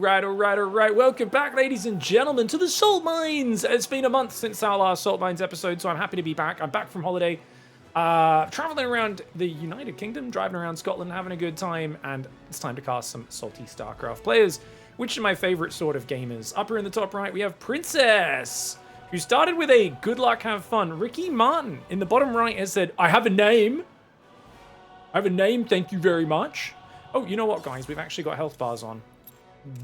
Alright. Welcome back, ladies and gentlemen, to the Salt Mines. It's been a month since our last Salt Mines episode, so I'm happy to be back. I'm back from holiday, traveling around the United Kingdom, driving around Scotland, having a good time, and it's time to cast some salty StarCraft players, which are my favorite sort of gamers. Up here in the top right, we have Princess, who started with a good luck, have fun. Ricky Martin in the bottom right has said, I have a name. Thank you very much. Oh, you know what, guys? We've actually got health bars on.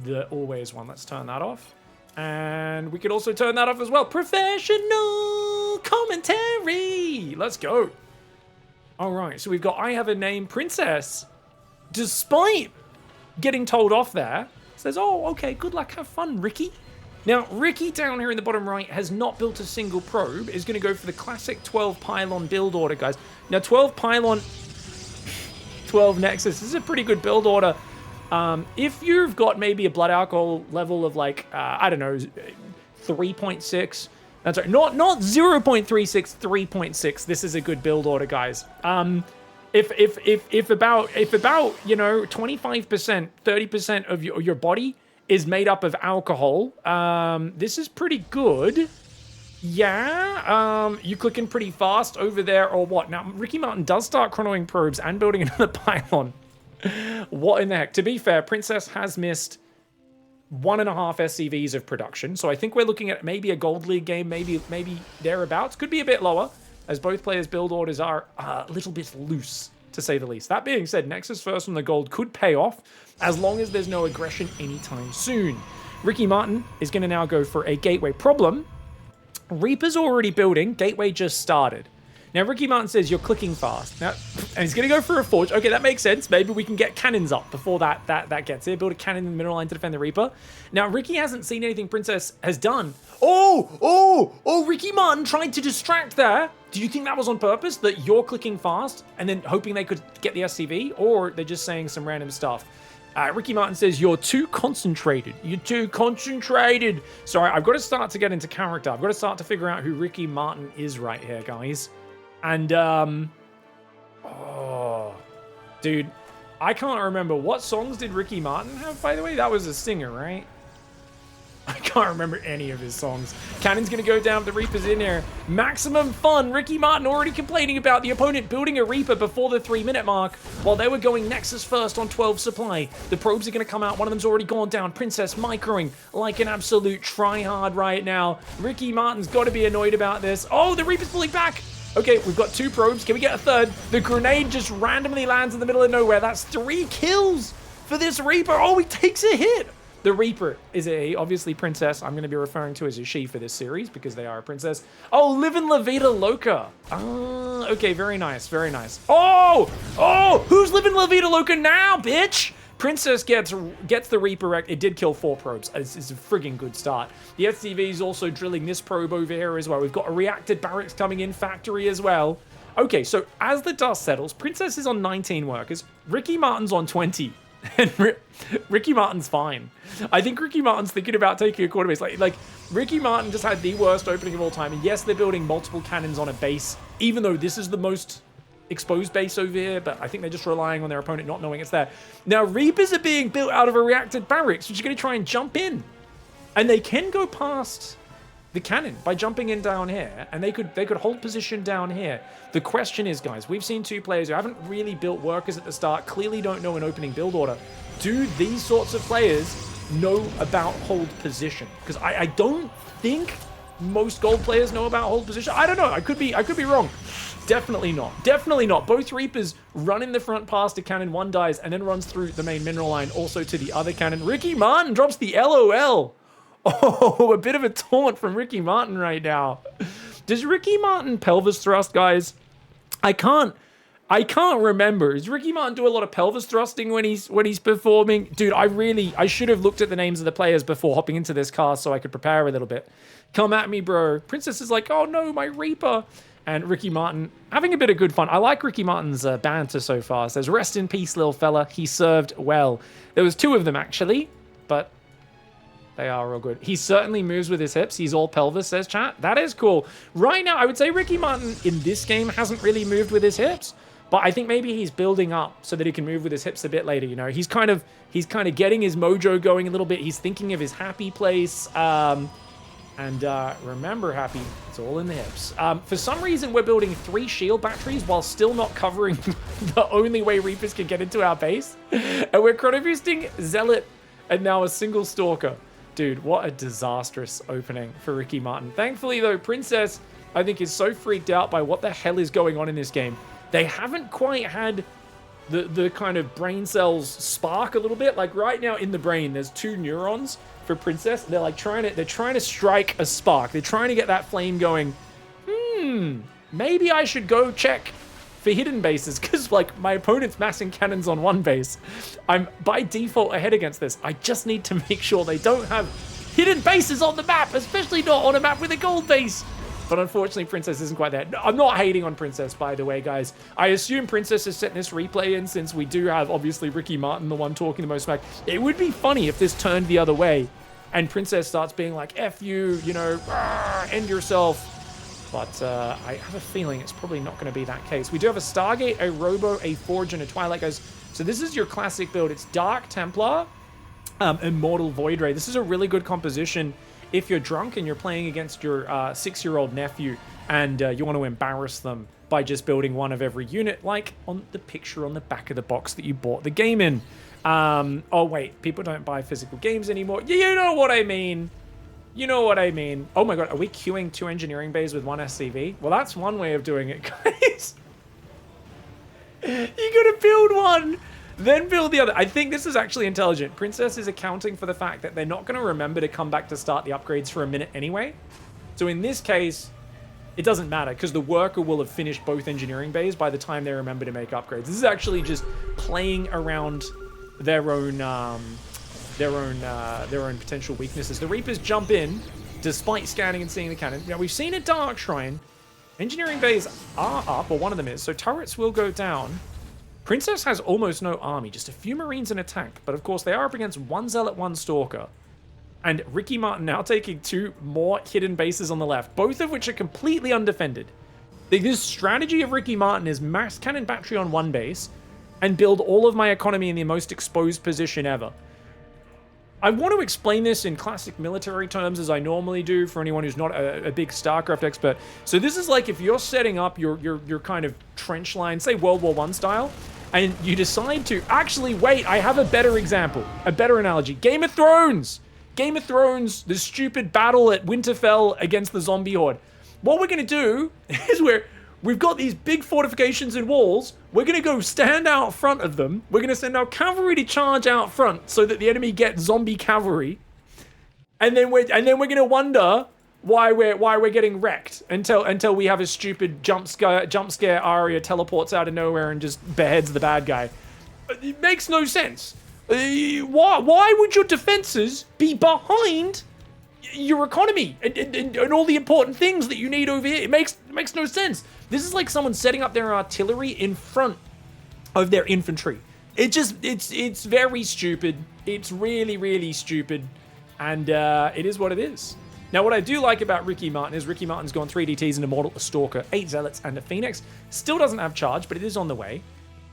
The always one. Let's turn that off. And we could also turn that off as well. Professional commentary. Let's go. All right. So we've got I have a name, Princess. Despite getting told off there, says, oh, okay, good luck. Have fun, Ricky. Now, Ricky down here in the bottom right has not built a single probe. Is going to go for the classic 12 pylon build order, guys. Now, 12 pylon, 12 Nexus. This is a pretty good build order. If you've got maybe a blood alcohol level of like, I don't know, 3.6, that's right, not 0.36, 3.6, this is a good build order, guys. If about, you know, 25%, 30% of your body is made up of alcohol, this is pretty good. Yeah, you clicking pretty fast over there or what? Now, Ricky Martin does start chronoing probes and building another pylon. What in the heck? To be fair, Princess has missed 1.5 SCVs of production, so I think we're looking at maybe a Gold League game, maybe thereabouts. Could be a bit lower, as both players' build orders are a little bit loose, to say the least. That being said, Nexus first on the gold could pay off, as long as there's no aggression anytime soon. Ricky Martin is going to now go for a Gateway. Problem, Reaper's already building, Gateway just started. Now, Ricky Martin says you're clicking fast. Now, and he's going to go for a forge. Okay, that makes sense. Maybe we can get cannons up before that gets here. Build a cannon in the mineral line to defend the Reaper. Now, Ricky hasn't seen anything Princess has done. Oh, Ricky Martin tried to distract there. Do you think that was on purpose? That you're clicking fast and then hoping they could get the SCV? Or they're just saying some random stuff? Ricky Martin says, you're too concentrated. You're too concentrated. Sorry, I've got to start to get into character. I've got to start to figure out who Ricky Martin is right here, guys. And, oh, dude, I can't remember. What songs did Ricky Martin have, by the way? That was a singer, right? I can't remember any of his songs. Cannon's going to go down. The Reaper's in here. Maximum fun. Ricky Martin already complaining about the opponent building a Reaper before the 3-minute mark while they were going Nexus first on 12 supply. The probes are going to come out. One of them's already gone down. Princess microing like an absolute tryhard right now. Ricky Martin's got to be annoyed about this. Oh, the Reaper's pulling back. Okay, we've got 2 probes. Can we get a third? The grenade just randomly lands in the middle of nowhere. That's 3 kills for this Reaper. Oh, he takes a hit. The Reaper is obviously Princess. I'm going to be referring to as a she for this series because they are a princess. Oh, livin' La Vida Loca. Okay, very nice, very nice. Oh, who's living La Vida Loca now, bitch? Princess gets the Reaper wrecked. It did kill 4 probes. It's a friggin' good start. The SCV is also drilling this probe over here as well. We've got a reacted barracks coming in, factory as well. Okay, so as the dust settles, Princess is on 19 workers. Ricky Martin's on 20. And Ricky Martin's fine. I think Ricky Martin's thinking about taking a quarter base. Like Ricky Martin just had the worst opening of all time. And yes, they're building multiple cannons on a base, even though this is the most exposed base over here, but I think they're just relying on their opponent not knowing it's there. Now, Reapers are being built out of a reacted barracks, which is going to try and jump in. And they can go past the cannon by jumping in down here, and they could hold position down here. The question is, guys, we've seen 2 players who haven't really built workers at the start, clearly don't know an opening build order. Do these sorts of players know about hold position? Because I don't think most gold players know about hold position. I don't know. I could be wrong. Definitely not. Definitely not. Both Reapers run in the front past a cannon, one dies, and then runs through the main mineral line also to the other cannon. Ricky Martin drops the LOL. Oh, a bit of a taunt from Ricky Martin right now. Does Ricky Martin pelvis thrust, guys? I can't remember. Does Ricky Martin do a lot of pelvis thrusting when he's performing? Dude, I should have looked at the names of the players before hopping into this cast so I could prepare a little bit. Come at me, bro. Princess is like, oh no, my Reaper. And Ricky Martin having a bit of good fun. I like Ricky Martin's banter so far. It says, rest in peace, little fella. He served well. There was 2 of them, actually, but they are real good. He certainly moves with his hips. He's all pelvis, says chat. That is cool. Right now, I would say Ricky Martin in this game hasn't really moved with his hips. But I think maybe he's building up so that he can move with his hips a bit later. You know, he's kind of getting his mojo going a little bit. He's thinking of his happy place. Remember, Happy, it's all in the hips. For some reason, we're building 3 shield batteries while still not covering the only way Reapers can get into our base. And we're chrono boosting Zealot and now a single Stalker. Dude, what a disastrous opening for Ricky Martin. Thankfully, though, Princess, I think, is so freaked out by what the hell is going on in this game. They haven't quite had the kind of brain cells spark a little bit. Like right now in the brain, there's 2 neurons for Princess. They're like trying to strike a spark. They're trying to get that flame going. Maybe I should go check for hidden bases because like my opponent's massing cannons on 1 base. I'm by default ahead against this. I just need to make sure they don't have hidden bases on the map, especially not on a map with a gold base. But unfortunately, Princess isn't quite there. I'm not hating on Princess, by the way, guys. I assume Princess is setting this replay in since we do have, obviously, Ricky Martin, the one talking the most smack. It would be funny if this turned the other way and Princess starts being like, F you, you know, end yourself. But I have a feeling it's probably not going to be that case. We do have a Stargate, a Robo, a Forge, and a Twilight, guys. So this is your classic build. It's Dark Templar, Immortal Void Ray. This is a really good composition if you're drunk and you're playing against your 6-year-old nephew and you want to embarrass them by just building 1 of every unit, like on the picture on the back of the box that you bought the game in. Oh, wait, people don't buy physical games anymore. You know what I mean. You know what I mean. Oh my god, are we queuing 2 engineering bays with 1 SCV? Well, that's one way of doing it, guys. You gotta build 1. Then build the other. I think this is actually intelligent. Princess is accounting for the fact that they're not going to remember to come back to start the upgrades for a minute anyway. So in this case, it doesn't matter because the worker will have finished both engineering bays by the time they remember to make upgrades. This is actually just playing around their own potential weaknesses. The Reapers jump in despite scanning and seeing the cannon. Now we've seen a Dark Shrine. Engineering bays are up, or one of them is, so turrets will go down. Princess has almost no army, just a few Marines and a tank. But of course, they are up against 1 Zealot, 1 Stalker. And Ricky Martin now taking 2 more hidden bases on the left, both of which are completely undefended. This strategy of Ricky Martin is mass cannon battery on 1 base and build all of my economy in the most exposed position ever. I want to explain this in classic military terms as I normally do for anyone who's not a big StarCraft expert. So this is like if you're setting up your kind of trench line, say World War I style, and you decide to... Actually, wait, I have a better example, a better analogy. Game of Thrones! Game of Thrones, the stupid battle at Winterfell against the zombie horde. What we're going to do is we've got these big fortifications and walls. We're going to go stand out front of them. We're going to send our cavalry to charge out front so that the enemy get zombie cavalry. And then we're going to wonder why we're getting wrecked until we have a stupid jump scare Arya teleports out of nowhere and just beheads the bad guy. It makes no sense. Why would your defenses be behind your economy and all the important things that you need over here? It makes no sense. This is like someone setting up their artillery in front of their infantry. It's very stupid. It's really, really stupid. And it is what it is. Now, what I do like about Ricky Martin is Ricky Martin's gone 3 DTs, an Immortal, a Stalker, 8 Zealots, and a Phoenix. Still doesn't have charge, but it is on the way.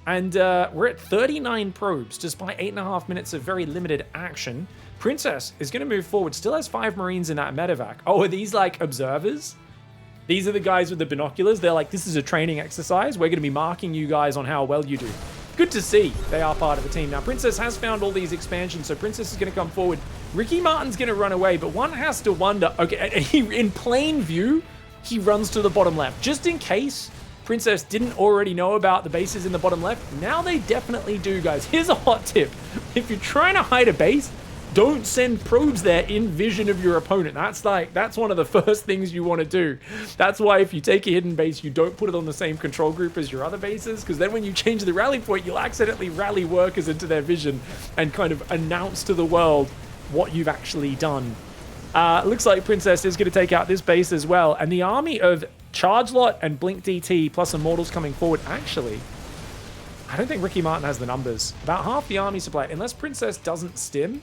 And we're at 39 probes, despite 8.5 minutes of very limited action. Princess is going to move forward, still has 5 Marines in that medevac. Oh, are these like observers? These are the guys with the binoculars. They're like, this is a training exercise. We're going to be marking you guys on how well you do. Good to see they are part of the team. Now, Princess has found all these expansions, so Princess is going to come forward. Ricky Martin's going to run away, but one has to wonder, okay, in plain view, he runs to the bottom left. Just in case Princess didn't already know about the bases in the bottom left, now they definitely do, guys. Here's a hot tip. If you're trying to hide a base, don't send probes there in vision of your opponent. That's one of the first things you want to do. That's why if you take a hidden base, you don't put it on the same control group as your other bases, because then when you change the rally point, you'll accidentally rally workers into their vision and kind of announce to the world what you've actually done. Looks like Princess is going to take out this base as well. And the army of Charge Lot and Blink DT plus Immortals coming forward, actually, I don't think Ricky Martin has the numbers. About half the army supply, unless Princess doesn't stim,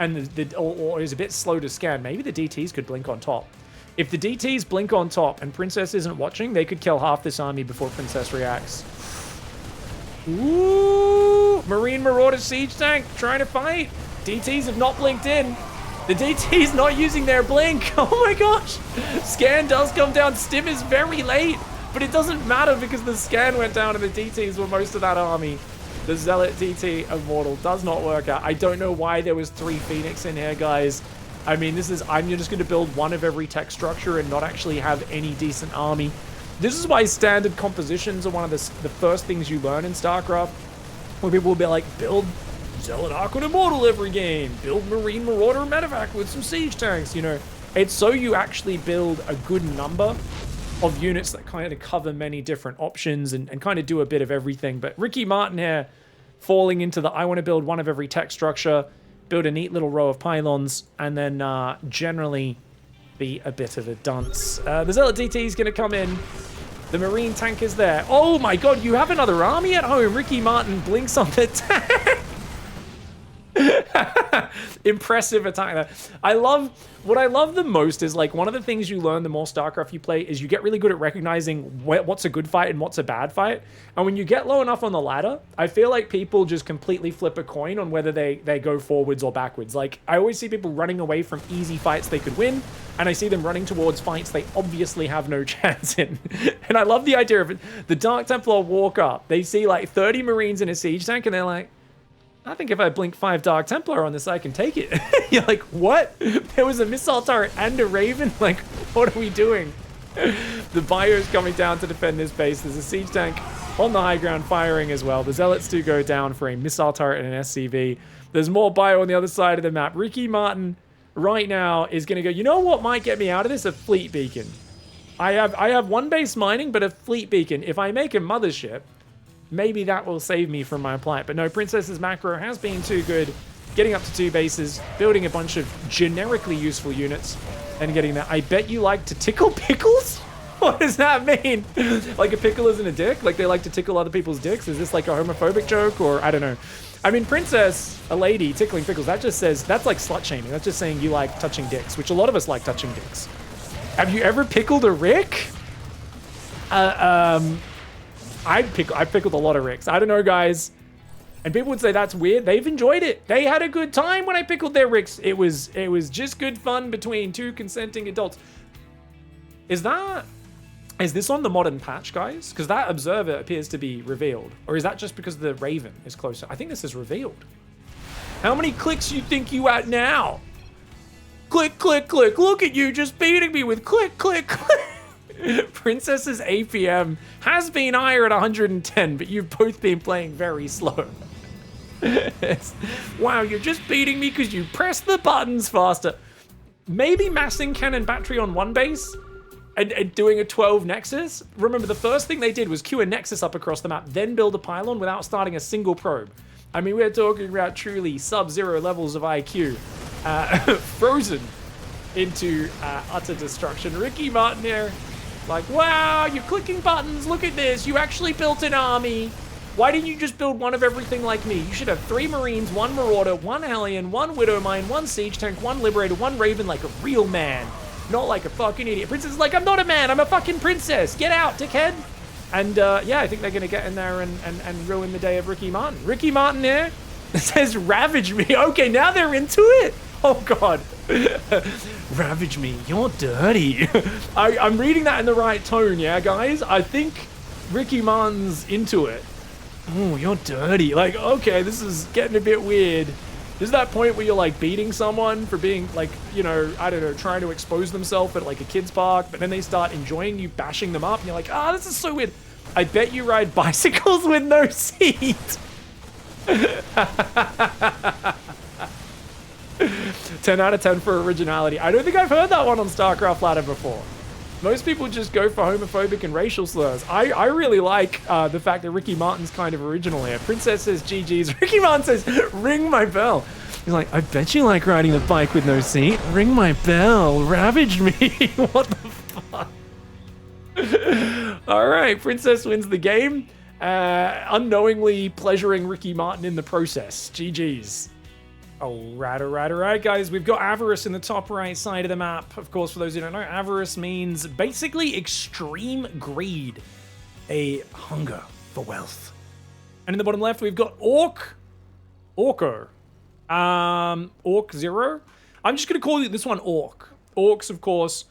and or is a bit slow to scan, maybe the DTs could blink on top. If the DTs blink on top and Princess isn't watching, they could kill half this army before Princess reacts. Ooh, Marine Marauder Siege Tank trying to fight. DTs have not blinked in. The DT's not using their blink. Oh my gosh. Scan does come down. Stim is very late, but it doesn't matter because the scan went down and the DTs were most of that army. The Zealot DT of Mortal does not work out. I don't know why there was 3 Phoenix in here, guys. I mean, I'm just going to build one of every tech structure and not actually have any decent army. This is why standard compositions are one of the first things you learn in StarCraft, where people will be like, build Zealot Archon Immortal every game, build Marine Marauder Medevac with some siege tanks, you know. It's so you actually build a good number of units that kind of cover many different options and kind of do a bit of everything. But Ricky Martin here falling into the I want to build one of every tech structure, build a neat little row of pylons, and then generally be a bit of a dunce. The Zealot DT is going to come in. The Marine tank is there. Oh my god, you have another army at home. Ricky Martin blinks on the tank. Impressive attack there. What I love the most is, like, one of the things you learn the more StarCraft you play is you get really good at recognizing what's a good fight and what's a bad fight. And when you get low enough on the ladder, I feel like people just completely flip a coin on whether they go forwards or backwards. Like, I always see people running away from easy fights they could win, and I see them running towards fights they obviously have no chance in. And I love the idea of it. The Dark Templar walk up, they see like 30 Marines in a siege tank, and they're like, I think if I blink 5 Dark Templar on this, I can take it. You're like, what? There was a missile turret and a Raven? Like, what are we doing? The Bio's coming down to defend this base. There's a siege tank on the high ground firing as well. The Zealots do go down for a missile turret and an SCV. There's more Bio on the other side of the map. Ricky Martin right now is going to go, you know what might get me out of this? A fleet beacon. I have one base mining, but a fleet beacon. If I make a mothership, maybe that will save me from my plight. But no, Princess's macro has been too good. Getting up to 2 bases, building a bunch of generically useful units, and getting that. I bet you like to tickle pickles? What does that mean? Like a pickle isn't a dick? Like they like to tickle other people's dicks? Is this like a homophobic joke? Or I don't know. I mean, Princess, a lady, tickling pickles, that just says, that's like slut shaming. That's just saying you like touching dicks, which a lot of us like touching dicks. Have you ever pickled a Rick? I've pickled a lot of Ricks. I don't know, guys. And people would say that's weird. They've enjoyed it. They had a good time when I pickled their Ricks. It was just good fun between 2 consenting adults. Is this on the modern patch, guys? Because that observer appears to be revealed. Or is that just because the Raven is closer? I think this is revealed. How many clicks you think you at now? Click, click, click. Look at you just beating me with click, click, click. Princess's APM has been higher at 110, but you've both been playing very slow. Wow, you're just beating me because you press the buttons faster. Maybe massing cannon battery on one base and doing a 12 Nexus. Remember, the first thing they did was queue a Nexus up across the map, then build a pylon without starting a single probe. I mean, we're talking about truly sub-zero levels of IQ. Frozen into utter destruction. Ricky Martin here. Like, wow, you're clicking buttons. Look at this. You actually built an army. Why didn't you just build one of everything like me? You should have 3 Marines, 1 Marauder, 1 Hellion, 1 Widowmine, 1 Siege Tank, 1 Liberator, 1 Raven, like a real man. Not like a fucking idiot. Princess is like, I'm not a man. I'm a fucking princess. Get out, dickhead. And yeah, I think they're going to get in there and ruin the day of Ricky Martin. Ricky Martin here says, ravage me. Okay, now they're into it. Oh, God. Ravage me. You're dirty. I'm reading that in the right tone, yeah, guys? I think Ricky Martin's into it. Oh, you're dirty. Like, okay, this is getting a bit weird. There's that point where you're, like, beating someone for being, like, you know, I don't know, trying to expose themselves at, like, a kid's park, but then they start enjoying you bashing them up, and you're like, ah, this is so weird. I bet you ride bicycles with no seat. 10 out of 10 for originality. I don't think I've heard that one on StarCraft Ladder before. Most people just go for homophobic and racial slurs. I really like the fact that Ricky Martin's kind of original here. Princess says GG's. Ricky Martin says, ring my bell. He's like, I bet you like riding the bike with no seat. Ring my bell. Ravage me. What the fuck? All right, Princess wins the game. Unknowingly pleasuring Ricky Martin in the process. GG's. All right, guys. We've got Avarice in the top right side of the map. Of course, for those who don't know, Avarice means basically extreme greed, a hunger for wealth. And in the bottom left, we've got Orko. Orc Zero. I'm just going to call this one Orc. Orcs, of course,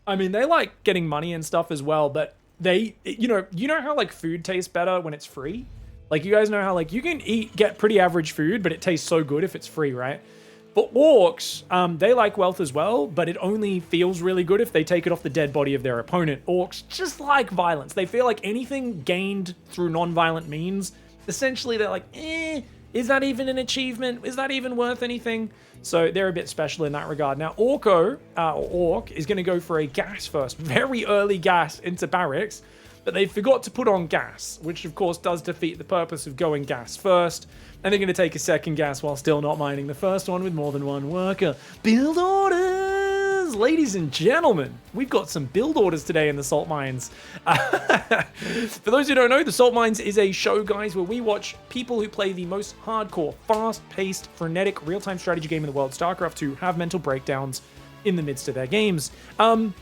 I mean, they like getting money and stuff as well, but they, you know how like food tastes better when it's free? Like you guys know how like you can get pretty average food, but it tastes so good if it's free, right? But orcs, they like wealth as well, but it only feels really good if they take it off the dead body of their opponent. Orcs just like violence. They feel like anything gained through non-violent means, essentially they're like, is that even an achievement? Is that even worth anything? So they're a bit special in that regard. Now, Orc, is going to go for a gas first. Very early gas into barracks, but they forgot to put on gas, which of course does defeat the purpose of going gas first. And they're going to take a second gas while still not mining the first one with more than one worker. Build orders! Ladies and gentlemen, we've got some build orders today in the salt mines. For those who don't know, the salt mines is a show, guys, where we watch people who play the most hardcore, fast-paced, frenetic, real-time strategy game in the world, StarCraft 2, have mental breakdowns in the midst of their games. And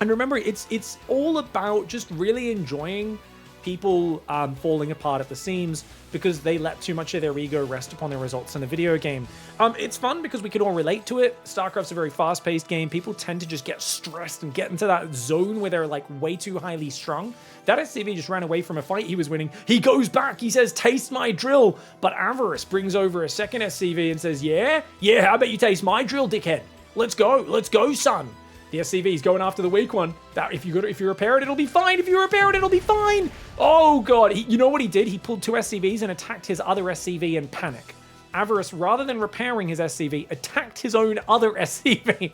remember, it's all about just really enjoying people falling apart at the seams because they let too much of their ego rest upon their results in the video game. It's fun because we can all relate to it. StarCraft's a very fast-paced game. People tend to just get stressed and get into that zone where they're like way too highly strung. That SCV just ran away from a fight he was winning. He goes back, he says, taste my drill. But Avarice brings over a second SCV and says, yeah, how about you taste my drill, dickhead? Let's go, son. The SCV's going after the weak one. That if you repair it, it'll be fine. If you repair it, it'll be fine. Oh god, you know what he did? He pulled two SCVs and attacked his other SCV in panic. Avarice, rather than repairing his SCV, attacked his own other SCV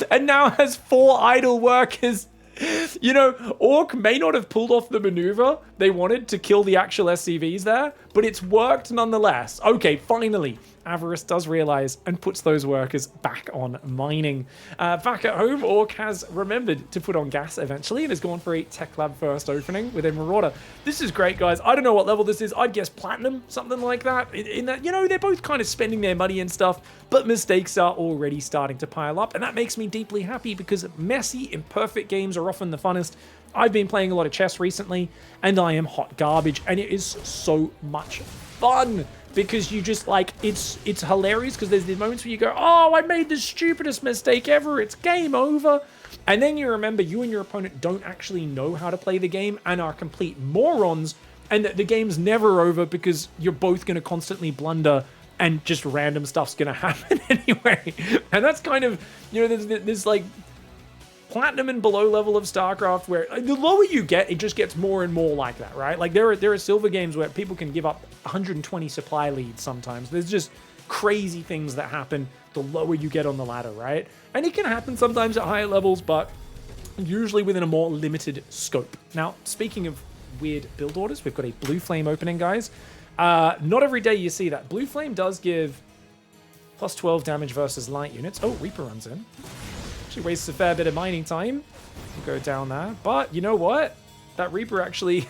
and now has 4 idle workers. You know, Orc may not have pulled off the maneuver they wanted to kill the actual SCVs there, but it's worked nonetheless. Okay, finally, Avarice does realize and puts those workers back on mining. Back at home, Orc has remembered to put on gas eventually and has gone for a Tech Lab first opening with a Marauder. This is great, guys. I don't know what level this is. I'd guess Platinum, something like that. In that, you know, they're both kind of spending their money and stuff, but mistakes are already starting to pile up, and that makes me deeply happy because messy, imperfect games are often the funnest. I've been playing a lot of chess recently, and I am hot garbage, and it is so much fun. Because you just like, it's hilarious because there's these moments where you go, oh, I made the stupidest mistake ever, it's game over. And then you remember you and your opponent don't actually know how to play the game and are complete morons, and that the game's never over because you're both going to constantly blunder and just random stuff's going to happen anyway. And that's kind of, you know, there's like Platinum and below level of StarCraft where the lower you get, it just gets more and more like that, right? Like there are silver games where people can give up 120 supply leads sometimes. There's just crazy things that happen the lower you get on the ladder, right? And it can happen sometimes at higher levels, but usually within a more limited scope. Now, speaking of weird build orders, we've got a Blue Flame opening, guys. Not every day you see that. Blue Flame does give plus 12 damage versus light units. Oh, Reaper runs in. Actually wastes a fair bit of mining time. We'll go down there. But you know what? That Reaper actually...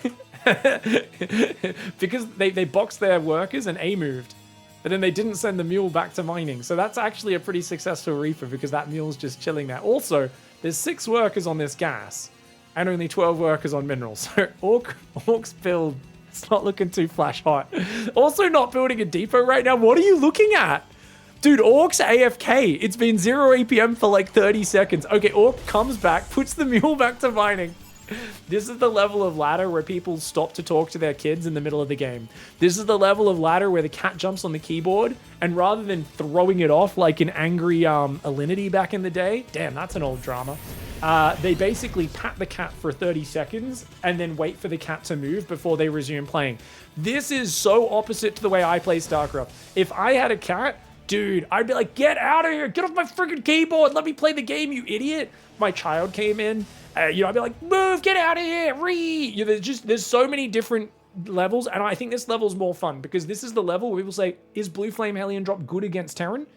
because they boxed their workers and A-moved. But then they didn't send the mule back to mining. So that's actually a pretty successful Reaper because that mule's just chilling there. Also, there's 6 workers on this gas and only 12 workers on minerals. So Orc's build, it's not looking too flash hot. Also not building a depot right now. What are you looking at? Dude, Orc's AFK. It's been 0 APM for like 30 seconds. Okay, Orc comes back, puts the mule back to mining. This is the level of ladder where people stop to talk to their kids in the middle of the game. This is the level of ladder where the cat jumps on the keyboard, and rather than throwing it off like an angry Alinity back in the day, damn, that's an old drama, they basically pat the cat for 30 seconds and then wait for the cat to move before they resume playing. This is so opposite to the way I play StarCraft. If I had a cat, dude, I'd be like, get out of here, get off my freaking keyboard, let me play the game, you idiot. My child came in, you know, I'd be like, move, get out of here, you know, there's so many different levels, and I think this level's more fun, because this is the level where people say, is Blue Flame Hellion Drop good against Terran?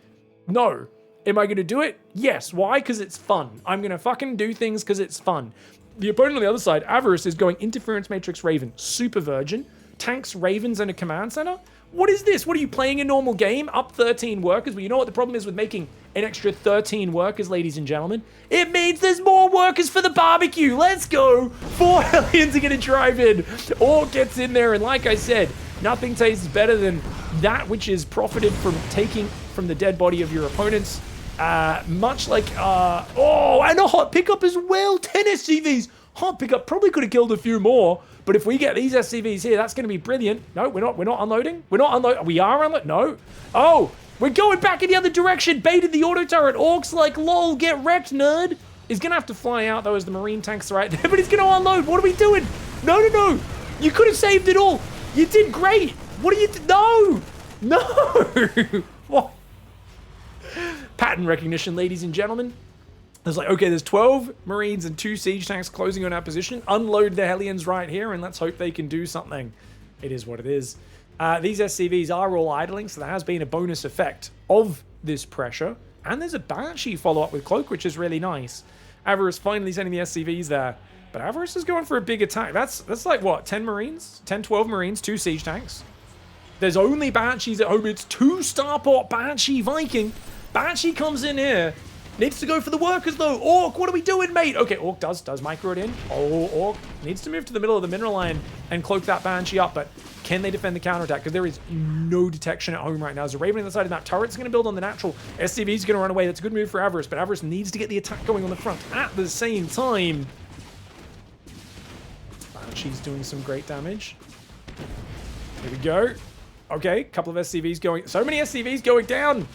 No. Am I gonna do it? Yes. Why? Because it's fun. I'm gonna fucking do things because it's fun. The opponent on the other side, Avarice, is going Interference Matrix Raven, Super Virgin, tanks Ravens and a command center. What is this? What are you playing a normal game? Up 13 workers. Well, you know what the problem is with making an extra 13 workers, ladies and gentlemen? It means there's more workers for the barbecue. Let's go. 4 Hellions are going to drive in. Orc gets in there, and like I said, Nothing tastes better than that which is profited from taking from the dead body of your opponents. Much like, oh, and a hot pickup as well. 10 SCVs. Hot pickup probably could have killed a few more, but if we get these SCVs here, that's going to be brilliant. No, we're not unloading. We're not unloading. We are unloading. No. Oh, we're going back in the other direction. Baited the auto turret. Orcs like, lol, get wrecked, nerd. He's going to have to fly out, though, as the Marine tanks are right there, but he's going to unload. What are we doing? No, no, no. You could have saved it all. You did great. What are you... No. No. What? Pattern recognition, ladies and gentlemen. It's like, okay, there's 12 Marines and 2 siege tanks closing on our position. Unload the Hellions right here, and let's hope they can do something. It is what it is. These SCVs are all idling, so there has been a bonus effect of this pressure. And there's a Banshee follow-up with Cloak, which is really nice. Avarice finally sending the SCVs there. But Avarice is going for a big attack. That's like, what, 10 Marines? 10, 12 Marines, 2 siege tanks. There's only Banshees at home. It's 2 Starport Banshee Viking. Banshee comes in here. Needs to go for the workers, though. Orc, what are we doing, mate? Okay, Orc does micro it in. Oh, Orc needs to move to the middle of the mineral line and cloak that Banshee up, but can they defend the counterattack? Because there is no detection at home right now. There's a Raven on the side of the map. Turret's going to build on the natural. SCV's going to run away. That's a good move for Avarice, but Avarice needs to get the attack going on the front at the same time. Banshee's doing some great damage. Here we go. Okay, couple of SCVs going. So many SCVs going down.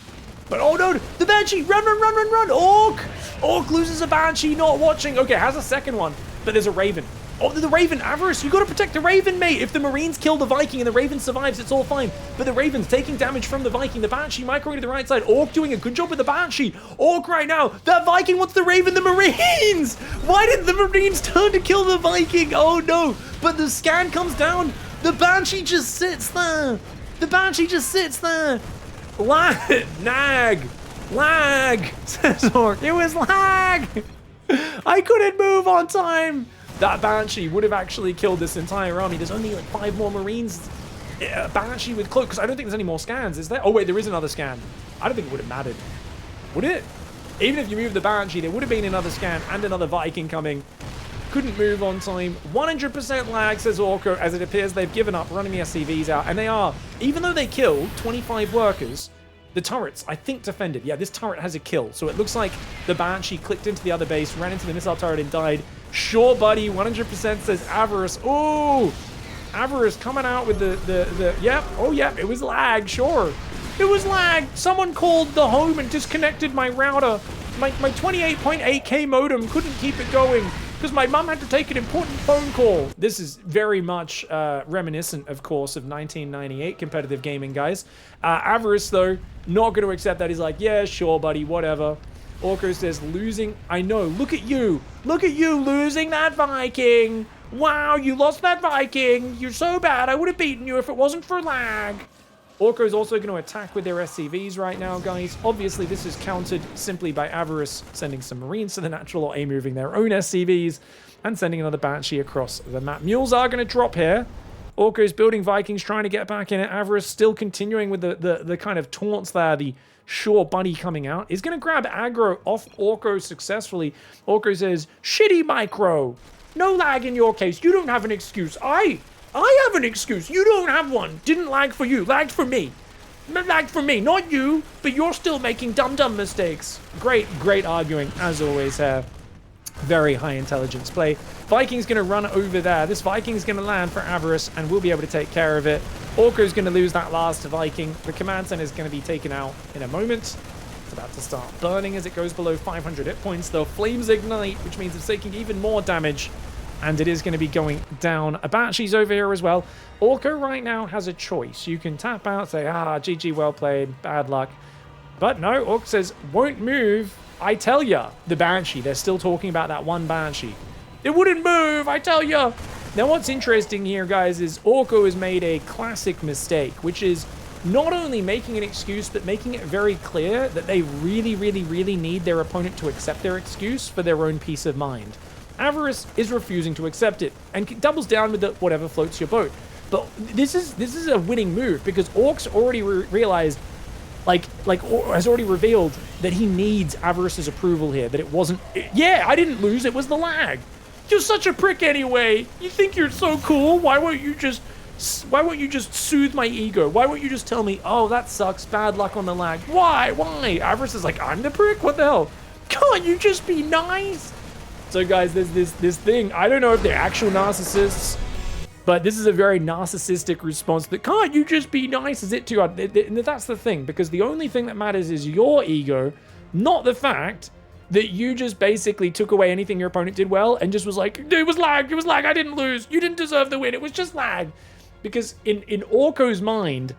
But oh no, the Banshee, run, run, run, run, run. Orc! Orc loses a Banshee, not watching. Okay, has a second one, but there's a Raven. Oh, the Raven, Avarice, you gotta protect the Raven, mate. If the Marines kill the Viking and the Raven survives, it's all fine. But the Raven's taking damage from the Viking. The Banshee microing to the right side. Orc doing a good job with the Banshee. Orc right now. That Viking wants the Raven, the Marines! Why did the Marines turn to kill the Viking? Oh no, but the scan comes down. The Banshee just sits there. The Banshee just sits there. Lag, says Orc. It was lag. I couldn't move on time. That Banshee would have actually killed this entire army. There's only like 5 more Marines. Banshee with Cloak, because I don't think there's any more scans, is there? Oh wait, there is another scan. I don't think it would have mattered. Would it? Even if you move the Banshee, there would have been another scan and another Viking coming. Couldn't move on time. 100% lag, says Orko, as it appears they've given up running the SCVs out. And they are, even though they killed 25 workers, the turrets, I think, defended. Yeah, this turret has a kill. So it looks like the Banshee clicked into the other base, ran into the missile turret and died. Sure, buddy, 100% says Avarice. Oh, Avarice coming out with yep. Oh, yep, it was lag, sure. It was lag. Someone called the home and disconnected my router. My 28.8K modem couldn't keep it going, because my mum had to take an important phone call. This is very much reminiscent, of course, of 1998 competitive gaming, guys. Avarice, though, not going to accept that. He's like, yeah, sure, buddy, whatever. Orko says, losing. I know. Look at you. Look at you losing that Viking. Wow, you lost that Viking. You're so bad. I would have beaten you if it wasn't for lag. Orko's also going to attack with their SCVs right now, guys. Obviously, this is countered simply by Avarice sending some Marines to the natural or A-moving their own SCVs and sending another Banshee across the map. Mules are going to drop here. Orko's building Vikings, trying to get back in it. Avarice still continuing with the kind of taunts there. The Sure Buddy coming out. Is going to grab aggro off Orko successfully. Orko says, shitty micro. No lag in your case. You don't have an excuse. I have an excuse. You don't have one. Didn't lag for you. Lagged for me. Lagged for me. Not you, but you're still making dumb mistakes. Great arguing, as always here. Very high intelligence play. Viking's going to run over there. This Viking's going to land for Avarice, and we'll be able to take care of it. Orko's going to lose that last Viking. The command center is going to be taken out in a moment. It's about to start burning as it goes below 500 hit points. The flames ignite, which means it's taking even more damage. And it is going to be going down. A Banshee's over here as well. Orko right now has a choice. You can tap out, say, GG, well played, bad luck. But no, Ork says, won't move. I tell ya, the Banshee. They're still talking about that one Banshee. It wouldn't move, I tell ya. Now, what's interesting here, guys, is Orko has made a classic mistake, which is not only making an excuse, but making it very clear that they really need their opponent to accept their excuse for their own peace of mind. Avarice is refusing to accept it and doubles down with the whatever floats your boat. But this is a winning move because Orc's already realized, has already revealed that he needs Avarice's approval here. That it wasn't. Yeah, I didn't lose. It was the lag. You're such a prick anyway. You think you're so cool. Why won't you just Why won't you just soothe my ego? Why won't you just tell me, oh, that sucks, bad luck on the lag? Why? Avarice is like, I'm the prick? What the hell? Can't you just be nice? So guys, there's this thing. I don't know if they're actual narcissists, but this is a very narcissistic response that can't you just be nice? Is it too hard? That's the thing, because the only thing that matters is your ego, not the fact that you just basically took away anything your opponent did well and just was like, it was lag, I didn't lose, you didn't deserve the win, it was just lag. Because in Orko's mind,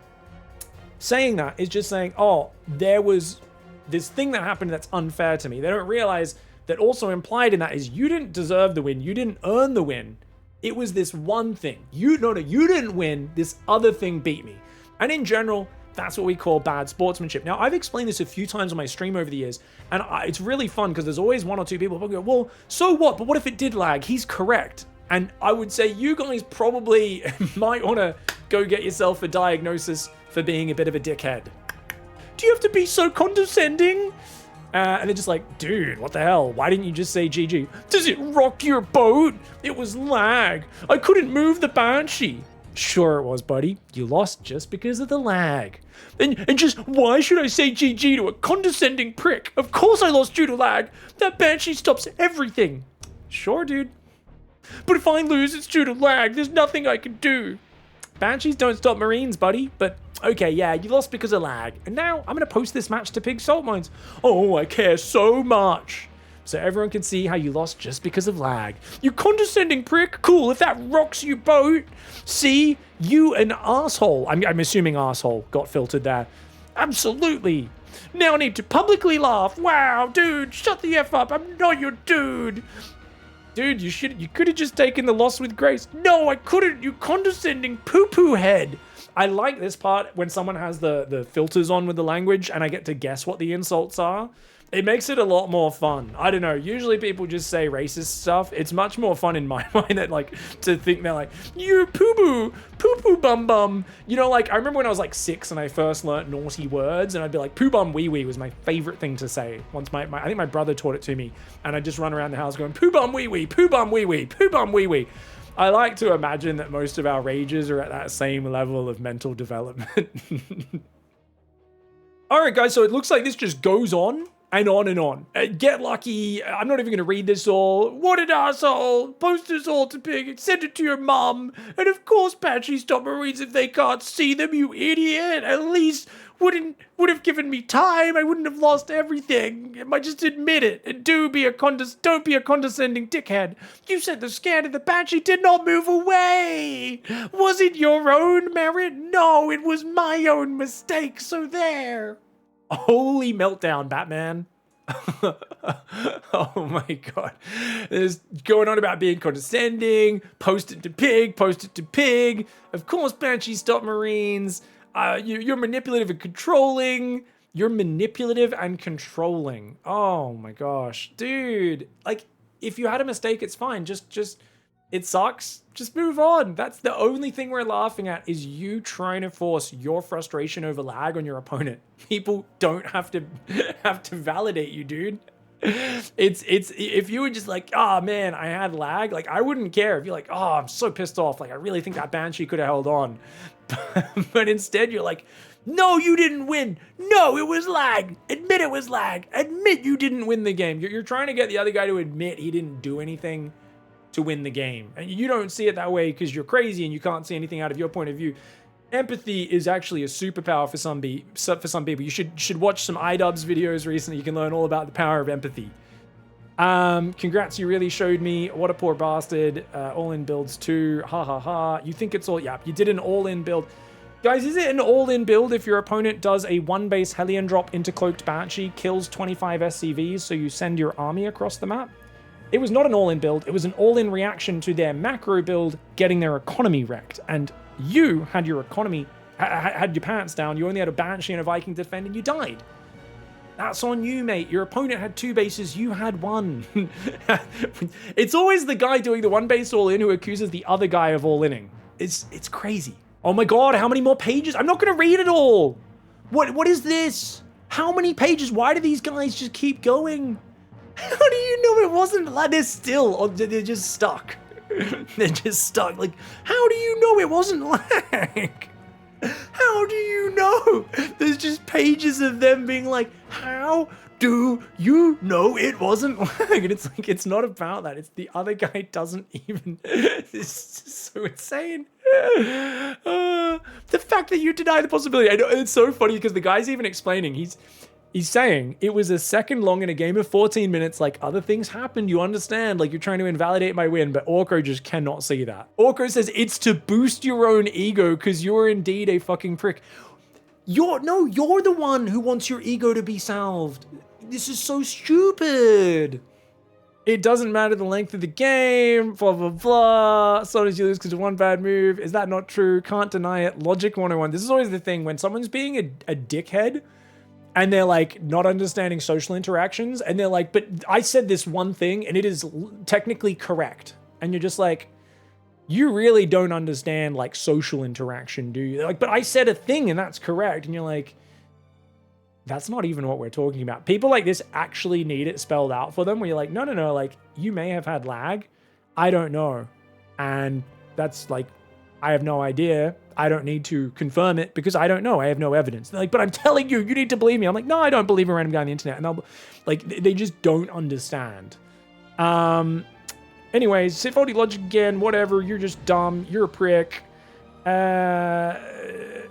saying that is just saying, oh, there was this thing that happened that's unfair to me. They don't realize that also implied in that is you didn't deserve the win, you didn't earn the win. It was this one thing. You didn't win, this other thing beat me. And in general, that's what we call bad sportsmanship. Now, I've explained this a few times on my stream over the years, and it's really fun because there's always one or two people who go, well, so what? But what if it did lag? He's correct. And I would say you guys probably might want to go get yourself a diagnosis for being a bit of a dickhead. Do you have to be so condescending? And they're just like, dude, what the hell? Why didn't you just say GG? Does it rock your boat? It was lag. I couldn't move the Banshee. Sure it was, buddy. You lost just because of the lag. And just, why should I say GG to a condescending prick? Of course I lost due to lag. That Banshee stops everything. Sure, dude. But if I lose, it's due to lag. There's nothing I can do. Banshees don't stop Marines, buddy. But, okay, yeah, you lost because of lag. And now I'm going to post this match to Pig Salt Mines. Oh, I care so much. So everyone can see how you lost just because of lag. You condescending prick. Cool, if that rocks your boat. See, you an asshole. I'm assuming asshole got filtered there. Absolutely. Now I need to publicly laugh. Wow, dude, shut the F up. I'm not your dude. Dude, you could have just taken the loss with grace. No, I couldn't, you condescending poo-poo head. I like this part when someone has the filters on with the language and I get to guess what the insults are. It makes it a lot more fun. I don't know, usually people just say racist stuff. It's much more fun in my mind that like to think they're like, you poo-poo bum bum. You know, like I remember when I was like 6 and I first learnt naughty words and I'd be like, poo bum wee wee was my favorite thing to say. Once I think my brother taught it to me and I'd just run around the house going, poo bum wee wee, poo bum wee wee, poo bum wee wee. I like to imagine that most of our rages are at that same level of mental development. All right, guys, so it looks like this just goes on and on and on. Get lucky. I'm not even going to read this all. What an asshole. Post this all to Pig. Send it to your mom. And of course, Banshee stop Marines if they can't see them, you idiot. At least would have given me time. I wouldn't have lost everything. I might just admit it. And don't be a condescending dickhead. You said the scan of the Banshee did not move away. Was it your own merit? No, it was my own mistake. So there. Holy meltdown, Batman. Oh my god. There's going on about being condescending. Post it to Pig. Of course, Banshee stop Marines. You're manipulative and controlling. Oh my gosh. Dude, like, if you had a mistake, it's fine. Just it sucks. Just move on. That's the only thing we're laughing at is you trying to force your frustration over lag on your opponent. People don't have to validate you, dude. It's if you were just like, oh man, I had lag, like I wouldn't care. If you're like, oh, I'm so pissed off, like I really think that Banshee could have held on. But instead you're like, no, you didn't win. No, it was lag. Admit it was lag. Admit you didn't win the game. You're trying to get the other guy to admit he didn't do anything to win the game. And you don't see it that way because you're crazy and you can't see anything out of your point of view. Empathy is actually a superpower for some people. You should watch some iDubbbz videos recently. You can learn all about the power of empathy. Congrats, you really showed me. What a poor bastard. All-in builds too. Ha ha ha. You think it's all... Yeah, you did an all-in build. Guys, is it an all-in build if your opponent does a 1-base Hellion drop into Cloaked Banshee, kills 25 SCVs, so you send your army across the map? It was not an all-in build. It was an all-in reaction to their macro build getting their economy wrecked. And you had your economy, had your pants down. You only had a Banshee and a Viking to defend and you died. That's on you, mate. Your opponent had 2 bases, you had 1. It's always the guy doing the 1 base all-in who accuses the other guy of all-inning. It's crazy. Oh my god, how many more pages? I'm not going to read it all. What is this? How many pages? Why do these guys just keep going? How do you know it wasn't like they're still, or they're just stuck? They're just stuck. Like, how do you know it wasn't lag? How do you know? There's just pages of them being like, how do you know it wasn't lag? And it's like, it's not about that. It's the other guy doesn't even. It's just so insane. The fact that you deny the possibility. I know it's so funny because the guy's even explaining. He's saying it was a second long in a game of 14 minutes. Like, other things happened. You understand? Like, you're trying to invalidate my win, but Orko just cannot see that. Orko says it's to boost your own ego because you're indeed a fucking prick. You're the one who wants your ego to be salved. This is so stupid. It doesn't matter the length of the game, blah, blah, blah. So long as you lose because of one bad move. Is that not true? Can't deny it. Logic 101. This is always the thing when someone's being a dickhead and they're like not understanding social interactions and they're like, but I said this one thing and it is technically correct. And you're just like, you really don't understand like social interaction, do you? They're like, but I said a thing and that's correct. And you're like, that's not even what we're talking about. People like this actually need it spelled out for them where you're like, no, like you may have had lag. I don't know. And that's like, I have no idea. I don't need to confirm it because I don't know. I have no evidence. They're like, but I'm telling you, you need to believe me. I'm like, no, I don't believe a random guy on the internet. And they just don't understand. Anyways, say faulty logic again, whatever. You're just dumb. You're a prick.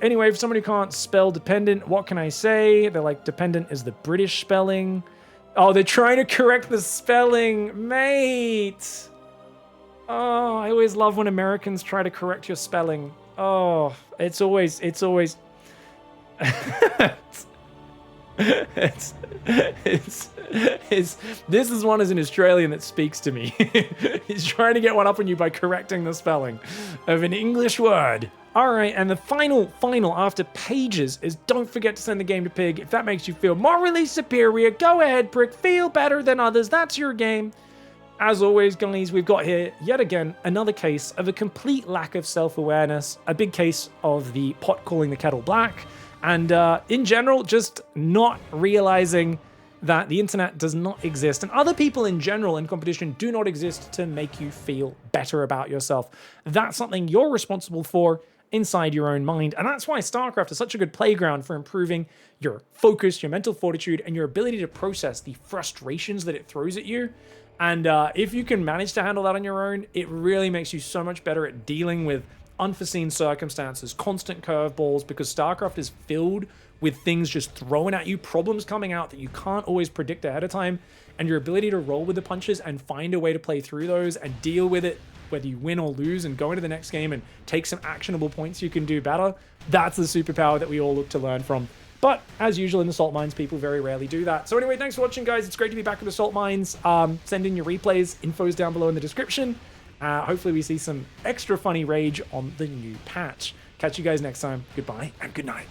Anyway, for someone who can't spell dependent, what can I say? They're like, dependent is the British spelling. Oh, they're trying to correct the spelling, mate. Oh, I always love when Americans try to correct your spelling. Oh, it's always this is one as an Australian that speaks to me. He's trying to get one up on you by correcting the spelling of an English word. All right, and the final after pages is don't forget to send the game to Pig. If that makes you feel morally superior, go ahead, prick. Feel better than others. That's your game. As always, guys, we've got here, yet again, another case of a complete lack of self-awareness, a big case of the pot calling the kettle black, and in general, just not realizing that the internet does not exist, and other people in general in competition do not exist to make you feel better about yourself. That's something you're responsible for inside your own mind, and that's why StarCraft is such a good playground for improving your focus, your mental fortitude, and your ability to process the frustrations that it throws at you. And if you can manage to handle that on your own, it really makes you so much better at dealing with unforeseen circumstances, constant curveballs, because StarCraft is filled with things just thrown at you, problems coming out that you can't always predict ahead of time, and your ability to roll with the punches and find a way to play through those and deal with it, whether you win or lose, and go into the next game and take some actionable points you can do better, that's the superpower that we all look to learn from. But as usual in the salt mines, people very rarely do that. So anyway, thanks for watching, guys. It's great to be back with the salt mines. Send in your replays. Info's down below in the description. Hopefully we see some extra funny rage on the new patch. Catch you guys next time. Goodbye and good night.